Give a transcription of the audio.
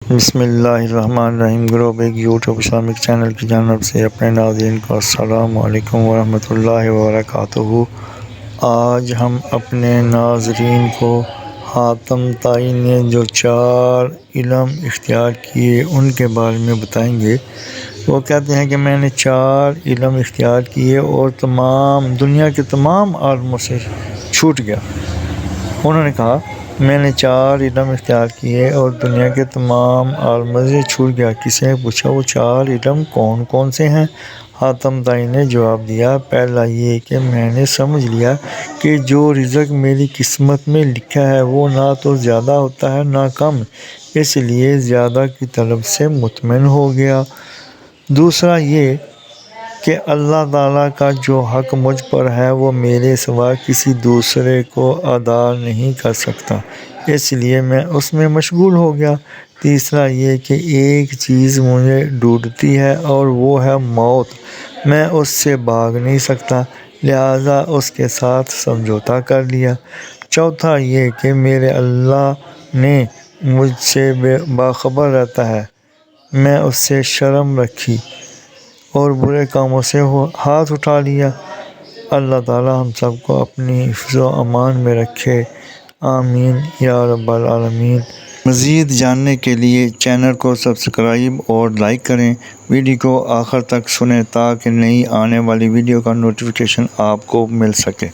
بسم اللہ الرحمن الرحیم۔ گروپ ایک یوٹیوب اسلامک چینل کی جانب سے اپنے ناظرین کو السلام علیکم ورحمۃ اللہ وبرکاتہ۔ آج ہم اپنے ناظرین کو حاتم طائی نے جو 4 علم اختیار کیے ان کے بارے میں بتائیں گے۔ وہ کہتے ہیں کہ میں نے 4 علم اختیار کیے اور دنیا کے تمام عالموں سے چھوٹ گیا۔ انہوں نے کہا میں نے 4 علم اختیار کیے اور دنیا کے تمام عالموں سے چھوٹ گیا۔ کسی نے پوچھا وہ 4 علم کون کون سے ہیں؟ حاتم طائی نے جواب دیا، پہلا یہ کہ میں نے سمجھ لیا کہ جو رزق میری قسمت میں لکھا ہے وہ نہ تو زیادہ ہوتا ہے نہ کم، اس لیے زیادہ کی طلب سے مطمئن ہو گیا۔ دوسرا یہ کہ اللہ تعالیٰ کا جو حق مجھ پر ہے وہ میرے سوا کسی دوسرے کو ادا نہیں کر سکتا، اس لیے میں اس میں مشغول ہو گیا۔ تیسرا یہ کہ ایک چیز مجھے ڈھونڈتی ہے اور وہ ہے موت، میں اس سے بھاگ نہیں سکتا، لہٰذا اس کے ساتھ سمجھوتا کر لیا۔ چوتھا یہ کہ میرے اللہ نے مجھ سے باخبر رہتا ہے، میں اس سے شرم رکھی اور برے کاموں سے ہاتھ اٹھا لیا۔ اللہ تعالیٰ ہم سب کو اپنی حفظ و امان میں رکھے، آمین یا رب العالمین۔ مزید جاننے کے لیے چینل کو سبسکرائب اور لائک کریں، ویڈیو کو آخر تک سنیں تاکہ نئی آنے والی ویڈیو کا نوٹیفیکیشن آپ کو مل سکے۔